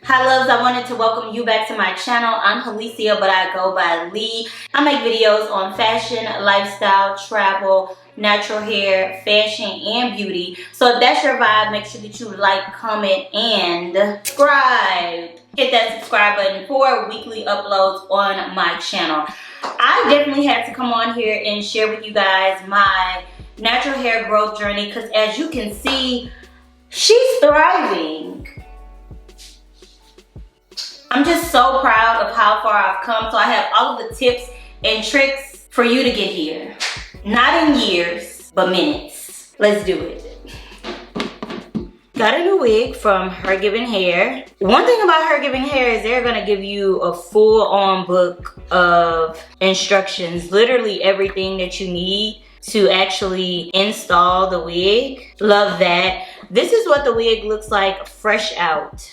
Hi loves, I wanted to welcome you back to my channel. I'm Halicia, but I go by Lee. I make videos on fashion, lifestyle, travel, natural hair, fashion, and beauty. So if that's your vibe, make sure that you like, comment, and subscribe. Hit that subscribe button for weekly uploads on my channel. I definitely had to come on here and share with you guys my natural hair growth journey because as you can see, she's thriving. I'm just so proud of how far I've come. So I have all of the tips and tricks for you to get here. Not in years, but minutes. Let's do it. Got a new wig from HerGivenHair. One thing about HerGivenHair is they're gonna give you a full-on book of instructions, literally everything that you need to actually install the wig. Love that. This is what the wig looks like fresh out.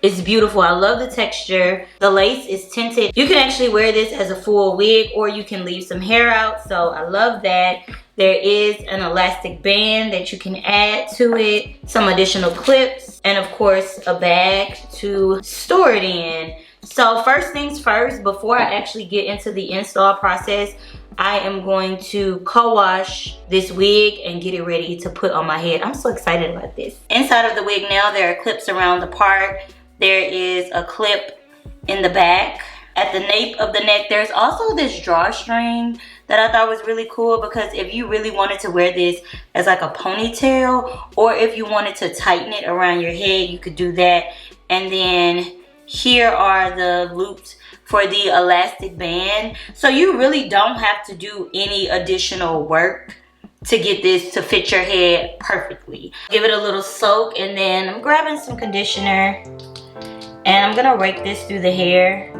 It's beautiful. I love the texture. The lace is tinted. You can actually wear this as a full wig or you can leave some hair out. So I love that. There is an elastic band that you can add to it. Some additional clips. And of course, a bag to store it in. So first things first, before I actually get into the install process, I am going to co-wash this wig and get it ready to put on my head. I'm so excited about this. Inside of the wig now, there are clips around the part. There is a clip in the back. At the nape of the neck, there's also this drawstring that I thought was really cool because if you really wanted to wear this as like a ponytail or if you wanted to tighten it around your head, you could do that. And then here are the loops for the elastic band. So you really don't have to do any additional work to get this to fit your head perfectly. Give it a little soak and then I'm grabbing some conditioner and I'm gonna rake this through the hair.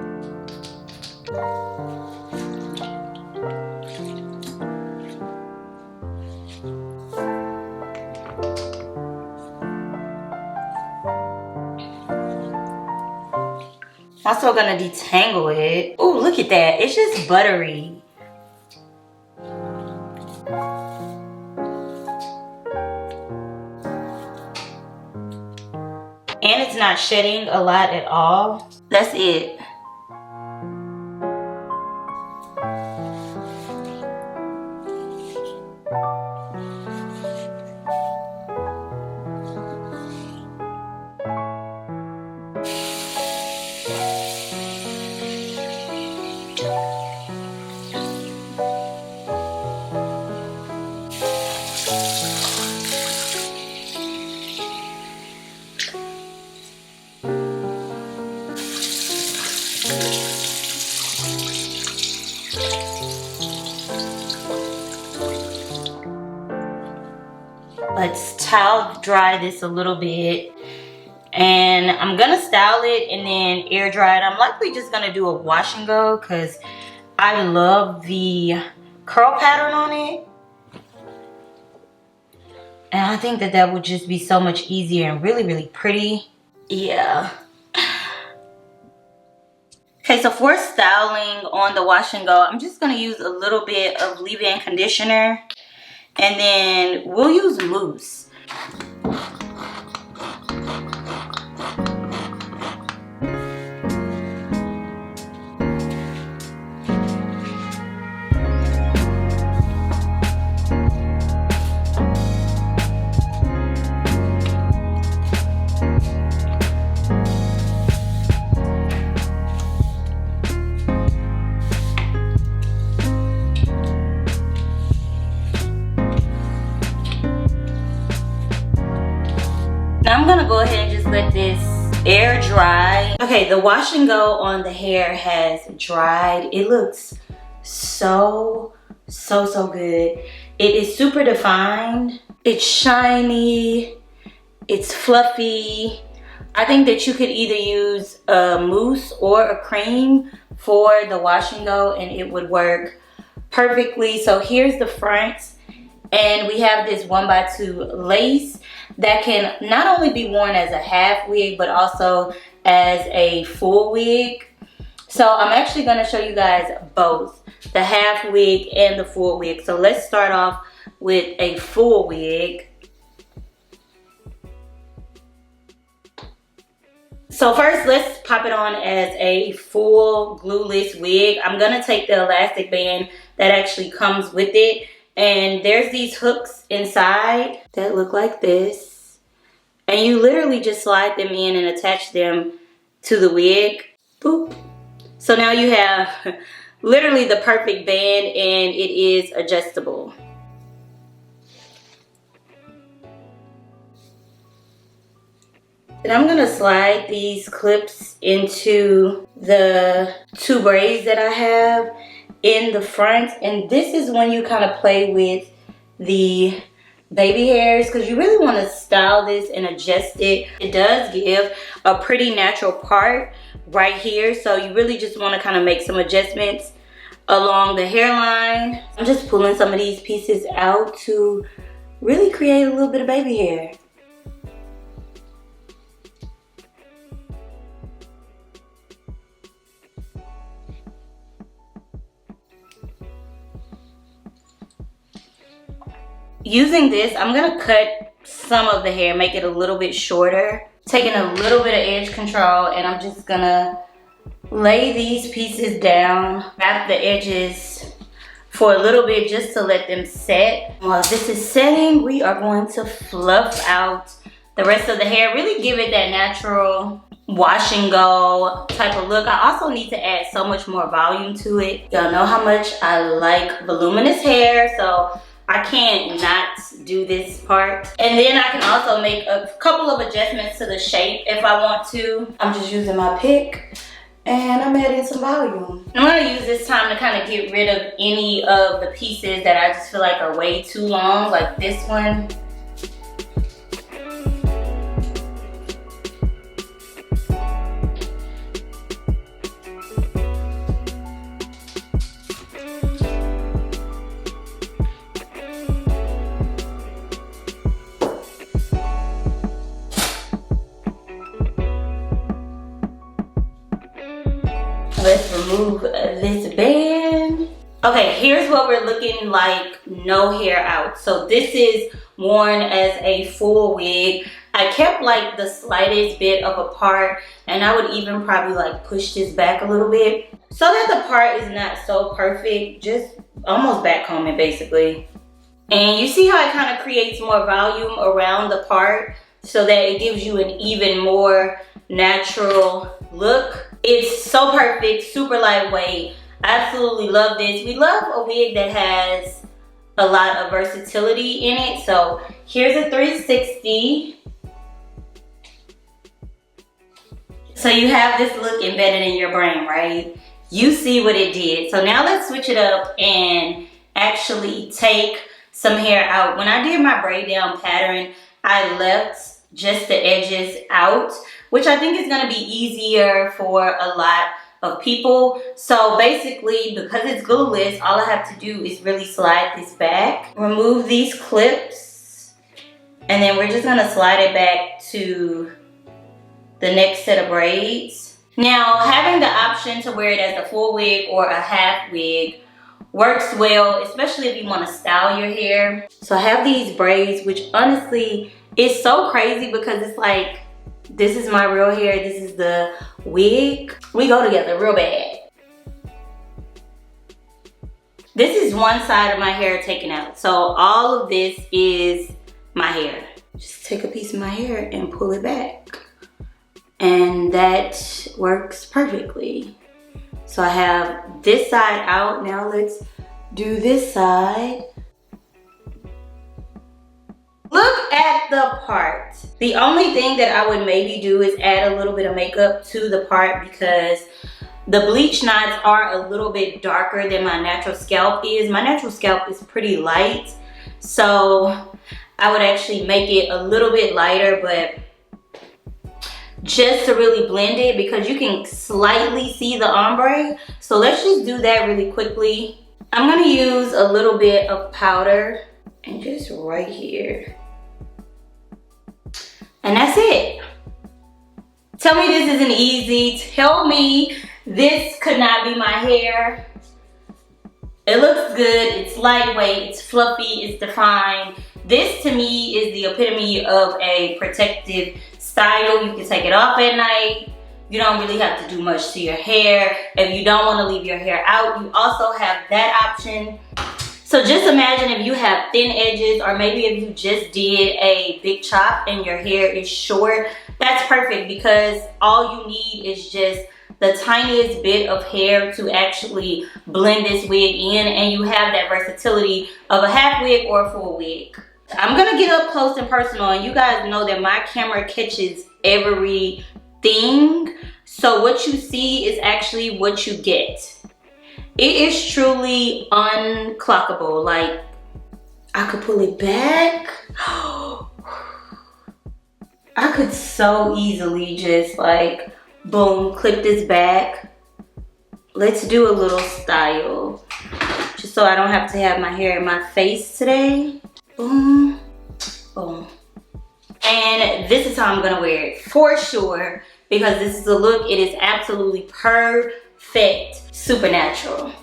Also gonna detangle it. Oh, look at that. It's just buttery. And it's not shedding a lot at all. That's it. Let's towel dry this a little bit. And I'm gonna style it and then air dry it. I'm likely just gonna do a wash and go because I love the curl pattern on it. And I think that that would just be so much easier and really, really pretty. Yeah. Okay, so for styling on the wash and go, I'm just gonna use a little bit of leave-in conditioner. And then we'll use mousse. Now I'm gonna go ahead and just let this air dry. Okay, the wash and go on the hair has dried. It looks so good. It is super defined. It's shiny. It's fluffy. I think that you could either use a mousse or a cream for the wash and go and it would work perfectly. So here's the front. And we have this 1x2 lace that can not only be worn as a half wig, but also as a full wig. So I'm actually going to show you guys both, the half wig and the full wig. So let's start off with a full wig. So first, let's pop it on as a full glueless wig. I'm gonna take the elastic band that actually comes with it, and there's these hooks inside that look like this, and you literally just slide them in and attach them to the wig. Boop. So now you have literally the perfect band, and it is adjustable. And I'm gonna slide these clips into the 2 braids that I have in the front. And this is when you kind of play with the baby hairs, because you really want to style this and adjust it. It does give a pretty natural part right here, so you really just want to kind of make some adjustments along the hairline. I'm just pulling some of these pieces out to really create a little bit of baby hair. Using this, I'm gonna cut some of the hair, make it a little bit shorter, taking a little bit of edge control, and I'm just gonna lay these pieces down, wrap the edges for a little bit just to let them set. While this is setting, we are going to fluff out the rest of the hair, really give it that natural wash and go type of look. I also need to add so much more volume to it. Y'all know how much I like voluminous hair, so I can't not do this part. And then I can also make a couple of adjustments to the shape if I want to. I'm just using my pick and I'm adding some volume. I'm gonna use this time to kind of get rid of any of the pieces that I just feel like are way too long, like this one. Let's remove this band. Okay, here's what we're looking like, no hair out. So this is worn as a full wig. I kept like the slightest bit of a part, and I would even probably like push this back a little bit so that the part is not so perfect, just almost back combing basically. And you see how it kind of creates more volume around the part so that it gives you an even more natural look. It's so perfect, super lightweight. Absolutely love this. We love a wig that has a lot of versatility in it. So here's a 360. So you have this look embedded in your brain, right? You see what it did. So now let's switch it up and actually take some hair out. When I did my braid down pattern, I left just the edges out, which I think is gonna be easier for a lot of people. So basically, because it's glueless, all I have to do is really slide this back, remove these clips, and then we're just gonna slide it back to the next set of braids. Now, having the option to wear it as a full wig or a half wig works well, especially if you want to style your hair. So I have these braids, which honestly is so crazy because it's like, this is my real hair, this is the wig. We go together real bad. This is one side of my hair taken out. So all of this is my hair. Just take a piece of my hair and pull it back. And that works perfectly. So I have this side out. Now let's do this side. Look at the part. The only thing that I would maybe do is add a little bit of makeup to the part because the bleach knots are a little bit darker than my natural scalp is. My natural scalp is pretty light, so I would actually make it a little bit lighter, but just to really blend it because you can slightly see the ombre. So let's just do that really quickly. I'm gonna use a little bit of powder and just right here. And that's it. Tell me this isn't easy. Tell me this could not be my hair. It looks good, it's lightweight, it's fluffy, it's defined. This to me is the epitome of a protective style. You can take it off at night. You don't really have to do much to your hair. If you don't want to leave your hair out, you also have that option. So just imagine if you have thin edges, or maybe if you just did a big chop and your hair is short, that's perfect, because all you need is just the tiniest bit of hair to actually blend this wig in, and you have that versatility of a half wig or a full wig. I'm gonna get up close and personal, and you guys know that my camera catches everything. So what you see is actually what you get. It is truly unclockable. Like, I could pull it back. I could so easily just like, boom, clip this back. Let's do a little style. Just so I don't have to have my hair in my face today. Boom, boom. And this is how I'm gonna wear it for sure, because this is the look. It is absolutely perfect. Supernatural.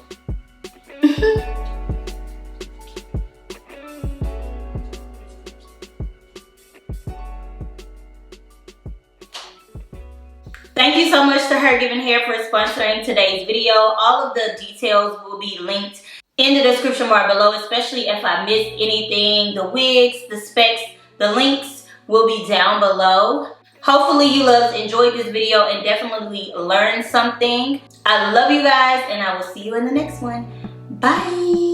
Thank you so much to HerGivenHair for sponsoring today's video. All of the details will be linked in the description bar below, especially if I missed anything. The wigs, the specs, the links will be down below. Hopefully you loved, enjoyed this video, and definitely learned something. I love you guys, and I will see you in the next one. Bye.